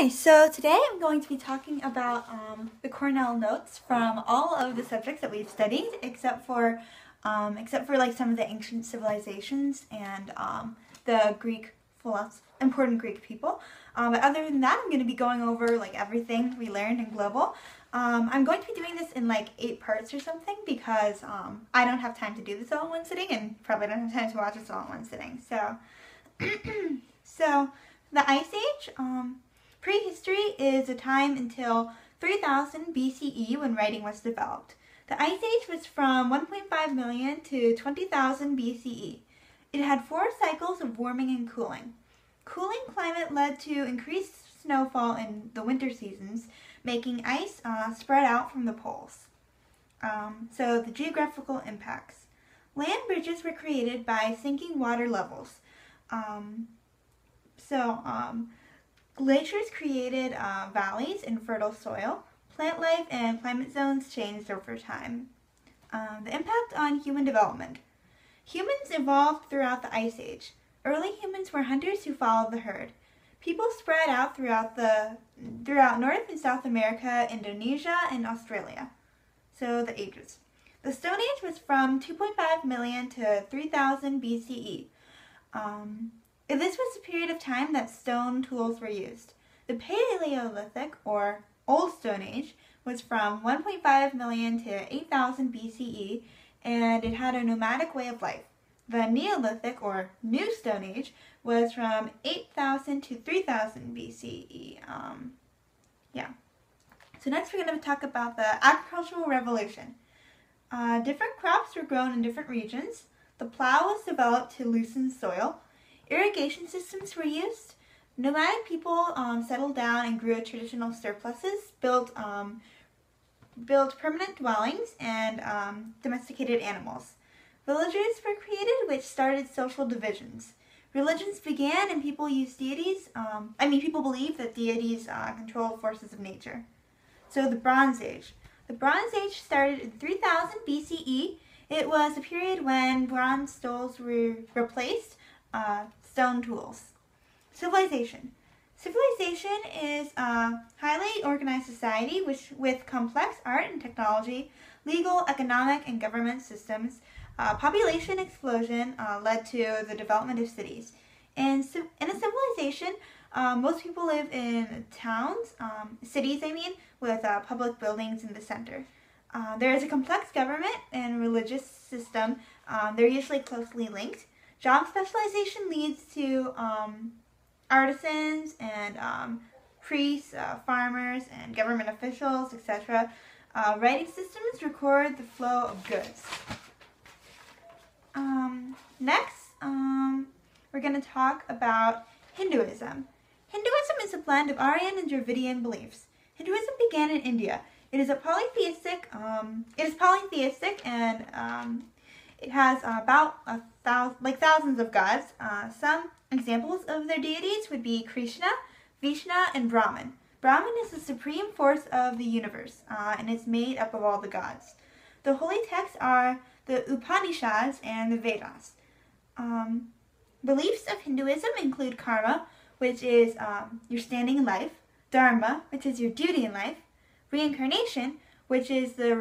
Hi, so today I'm going to be talking about the Cornell notes from all of the subjects that we've studied, except for like some of the ancient civilizations and the Greek important Greek people. But other than that, I'm going to be going over like everything we learned in global. I'm going to be doing this in like 8 parts or something because I don't have time to do this all in one sitting, and probably don't have time to watch this all in one sitting. So, so the Ice Age. Prehistory is a time until 3000 BCE when writing was developed. The Ice Age was from 1.5 million to 20,000 BCE. It had 4 cycles of warming and cooling. Cooling climate led to increased snowfall in the winter seasons, making ice spread out from the poles. So the geographical impacts. Land bridges were created by sinking water levels. Glaciers created valleys and fertile soil. Plant life and climate zones changed over time. The impact on human development. Humans evolved throughout the Ice Age. Early humans were hunters who followed the herd. People spread out throughout North and South America, Indonesia, and Australia. So the ages. The Stone Age was from 2.5 million to 3000 BCE. This was the period of time that stone tools were used. The Paleolithic, or Old Stone Age, was from 1.5 million to 8000 BCE, and it had a nomadic way of life. The Neolithic, or New Stone Age, was from 8000 to 3000 BCE. So next we're going to talk about the agricultural revolution. Different crops were grown in different regions. The plow was developed to loosen soil. Irrigation systems were used. Nomadic people settled down and grew traditional surpluses, built permanent dwellings, and domesticated animals. Villages were created, which started social divisions. Religions began, and people used deities. People believed that deities control forces of nature. So the Bronze Age. The Bronze Age started in 3000 BCE. It was a period when bronze tools were replaced. Stone tools. Civilization. Civilization is a highly organized society with complex art and technology, legal, economic, and government systems. Population explosion led to the development of cities. In a civilization, most people live in towns, cities with public buildings in the center. There is a complex government and religious system. They're usually closely linked. Job specialization leads to artisans and priests, farmers, and government officials, etc. Writing systems record the flow of goods. Next, we're going to talk about Hinduism. Hinduism is a blend of Aryan and Dravidian beliefs. Hinduism began in India. It is polytheistic and it has thousands of gods. Some examples of their deities would be Krishna, Vishnu, and Brahman. Brahman is the supreme force of the universe, and is made up of all the gods. The holy texts are the Upanishads and the Vedas. Beliefs of Hinduism include karma, which is your standing in life, dharma, which is your duty in life, reincarnation, which is the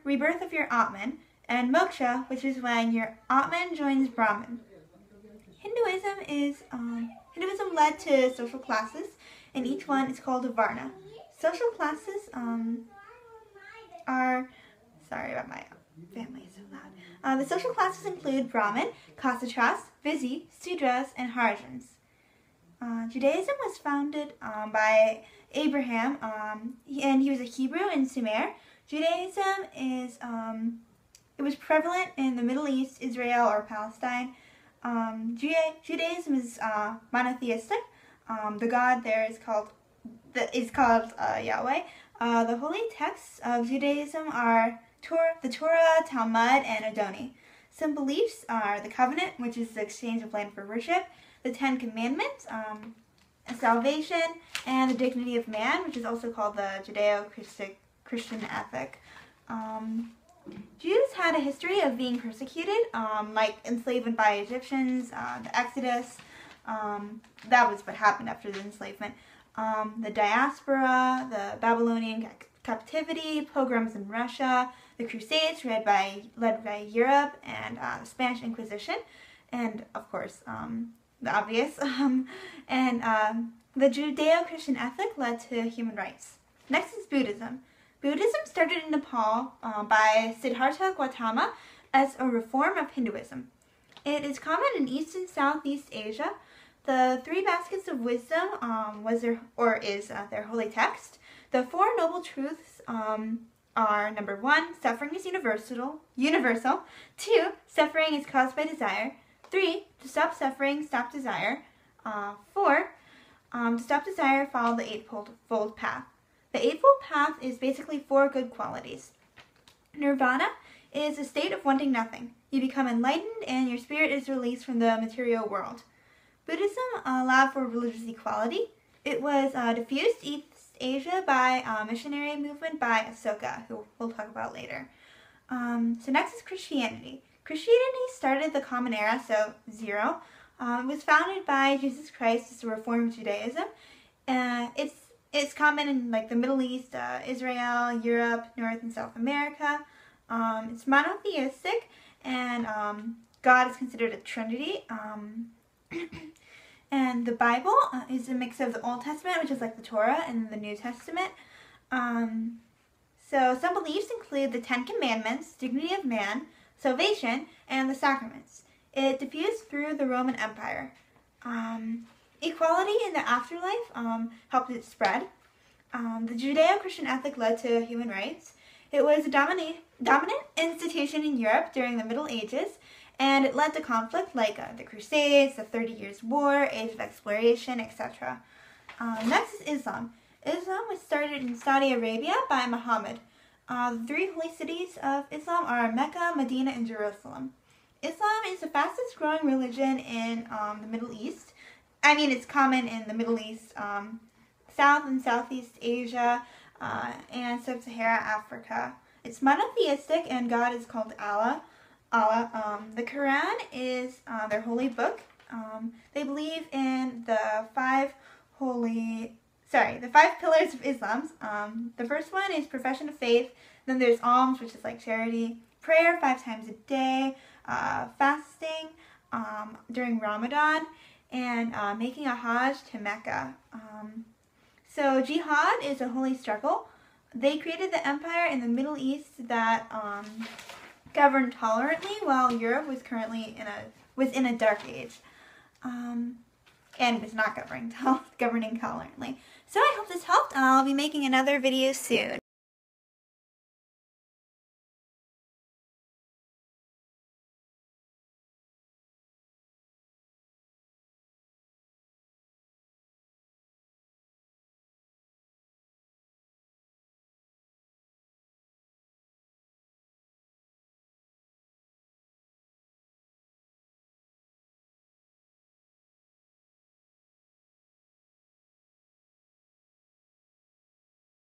rebirth of your Atman, and moksha, which is when your Atman joins Brahman. Hinduism led to social classes, and each one is called a varna. Social classes are, sorry about my family is so loud. The social classes include Brahmin, Kshatriyas, Visi, Sudras, and Harjans. Judaism was founded by Abraham, and he was a Hebrew in Sumer. Judaism is it was prevalent in the Middle East, Israel, or Palestine. Judaism is monotheistic. The God there is called Yahweh. The holy texts of Judaism are the Torah, Talmud, and Adoni. Some beliefs are the covenant, which is the exchange of land for worship, the 10 Commandments, salvation, and the dignity of man, which is also called the Judeo-Christian ethic. Jews had a history of being persecuted, like enslavement by Egyptians, the Exodus. That was what happened after the enslavement. the diaspora, the Babylonian captivity, pogroms in Russia, the Crusades led by Europe, and the Spanish Inquisition, and of course the obvious, and the Judeo-Christian ethic led to human rights. Next is Buddhism. Buddhism started in Nepal by Siddhartha Gautama as a reform of Hinduism. It is common in East and Southeast Asia. The three baskets of wisdom is their holy text. The four noble truths are number 1, suffering is universal. 2, suffering is caused by desire. 3, to stop suffering, stop desire. 4, to stop desire, follow the Eightfold Path. The Eightfold Path is basically 4 good qualities. Nirvana is a state of wanting nothing. You become enlightened and your spirit is released from the material world. Buddhism allowed for religious equality. It was diffused East Asia by a missionary movement by Ashoka, who we'll talk about later. So next is Christianity. Christianity started the Common Era, so 0. It was founded by Jesus Christ as a reform of Judaism. It's common in like the Middle East, Israel, Europe, North and South America. It's monotheistic, and God is considered a trinity. And the Bible is a mix of the Old Testament, which is like the Torah, and the New Testament. So some beliefs include the 10 Commandments, dignity of man, salvation, and the sacraments. It diffused through the Roman Empire. Equality in the afterlife helped it spread. The Judeo-Christian ethic led to human rights. It was a dominant institution in Europe during the Middle Ages, and it led to conflict like the Crusades, the 30 Years' War, Age of Exploration, etc. Next is Islam. Islam was started in Saudi Arabia by Muhammad. The 3 holy cities of Islam are Mecca, Medina, and Jerusalem. Islam is the fastest growing religion in the Middle East. I mean, it's common in the Middle East, South and Southeast Asia, and Sub-Saharan Africa. It's monotheistic, and God is called Allah. The Quran is their holy book. They believe in the 5 pillars of Islam. The first one is profession of faith. Then there's alms, which is like charity, prayer 5 times a day, fasting during Ramadan, and making a Hajj to Mecca. So jihad is a holy struggle. They created the empire in the Middle East that governed tolerantly, while Europe was in a dark age, and was not governing tolerantly. So I hope this helped. I'll be making another video soon.